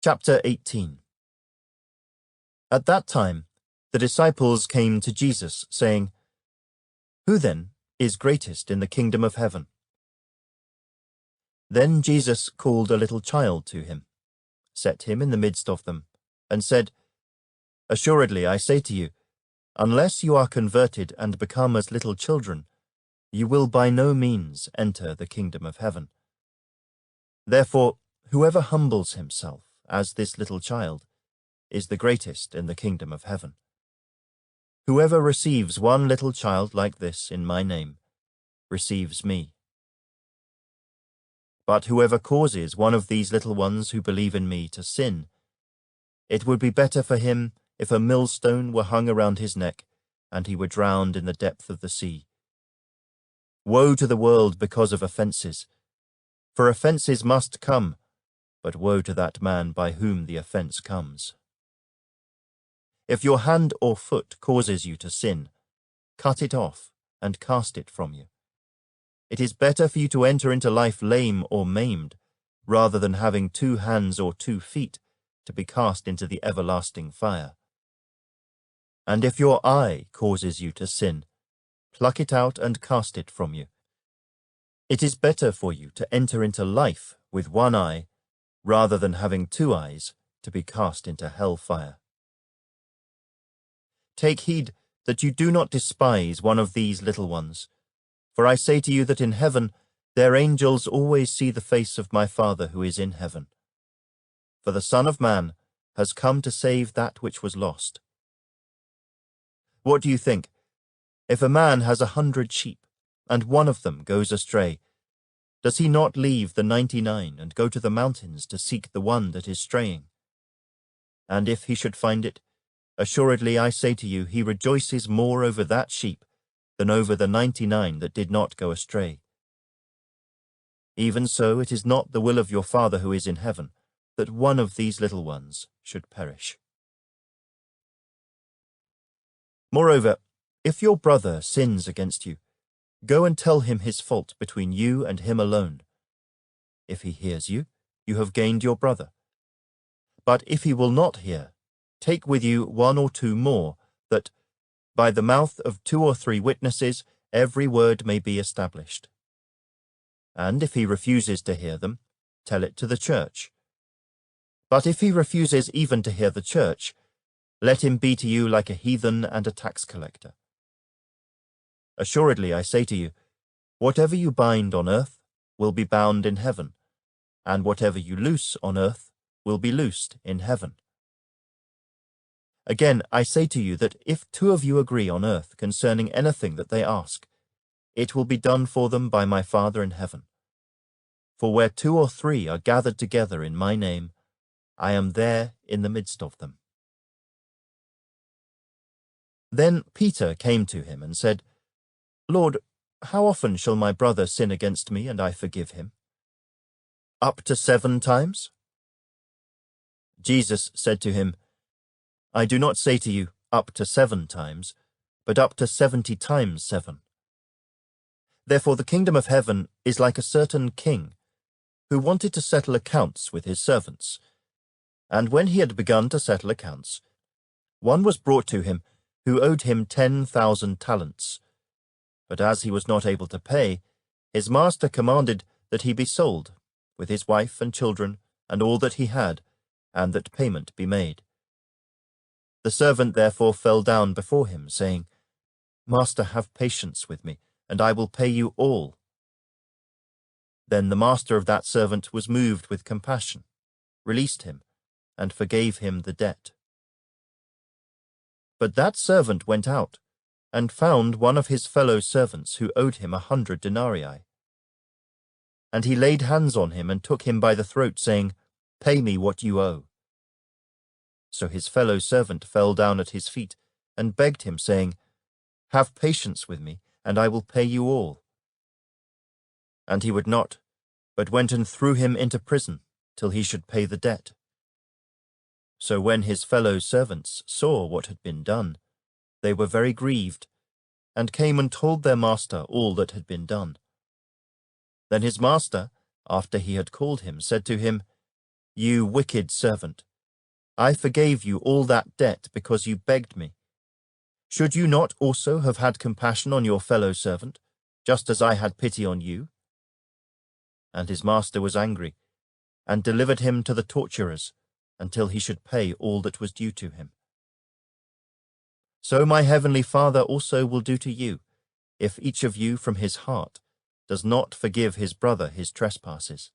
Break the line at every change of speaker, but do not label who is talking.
Chapter 18. At that time, the disciples came to Jesus, saying, "Who then is greatest in the kingdom of heaven?" Then Jesus called a little child to him, set him in the midst of them, and said, "Assuredly, I say to you, unless you are converted and become as little children, you will by no means enter the kingdom of heaven. Therefore, whoever humbles himself as this little child is the greatest in the kingdom of heaven. Whoever receives one little child like this in my name receives me. But whoever causes one of these little ones who believe in me to sin, it would be better for him if a millstone were hung around his neck and he were drowned in the depth of the sea. Woe to the world because of offenses, for offenses must come, but woe to that man by whom the offense comes. If your hand or foot causes you to sin, cut it off and cast it from you. It is better for you to enter into life lame or maimed, rather than having 2 hands or 2 feet to be cast into the everlasting fire. And if your eye causes you to sin, pluck it out and cast it from you. It is better for you to enter into life with 1 eye, rather than having 2 eyes to be cast into hell fire. Take heed that you do not despise one of these little ones, for I say to you that in heaven their angels always see the face of my Father who is in heaven. For the Son of Man has come to save that which was lost. What do you think? If a man has 100 sheep, and one of them goes astray, does he not leave the 99 and go to the mountains to seek the one that is straying? And if he should find it, assuredly I say to you, he rejoices more over that sheep than over the 99 that did not go astray. Even so, it is not the will of your Father who is in heaven that one of these little ones should perish. Moreover, if your brother sins against you, go and tell him his fault between you and him alone. If he hears you, you have gained your brother. But if he will not hear, take with you 1 or 2 more, that, by the mouth of 2 or 3 witnesses, every word may be established. And if he refuses to hear them, tell it to the church. But if he refuses even to hear the church, let him be to you like a heathen and a tax collector. Assuredly, I say to you, whatever you bind on earth will be bound in heaven, and whatever you loose on earth will be loosed in heaven. Again, I say to you that if 2 of you agree on earth concerning anything that they ask, it will be done for them by my Father in heaven. For where 2 or 3 are gathered together in my name, I am there in the midst of them." Then Peter came to him and said, "Lord, how often shall my brother sin against me and I forgive him? Up to 7 times?" Jesus said to him, "I do not say to you, up to 7 times, but up to 70 times 7. Therefore the kingdom of heaven is like a certain king, who wanted to settle accounts with his servants. And when he had begun to settle accounts, one was brought to him who owed him 10,000 talents. But as he was not able to pay, his master commanded that he be sold, with his wife and children and all that he had, and that payment be made. The servant therefore fell down before him, saying, 'Master, have patience with me, and I will pay you all.' Then the master of that servant was moved with compassion, released him, and forgave him the debt. But that servant went out and found one of his fellow servants who owed him 100 denarii. And he laid hands on him and took him by the throat, saying, 'Pay me what you owe.' So his fellow servant fell down at his feet and begged him, saying, 'Have patience with me, and I will pay you all.' And he would not, but went and threw him into prison till he should pay the debt. So when his fellow servants saw what had been done, they were very grieved, and came and told their master all that had been done. Then his master, after he had called him, said to him, You wicked servant, I forgave you all that debt because you begged me. Should you not also have had compassion on your fellow servant, just as I had pity on you?" And his master was angry, and delivered him to the torturers until he should pay all that was due to him. So my heavenly Father also will do to you, if each of you from his heart does not forgive his brother his trespasses.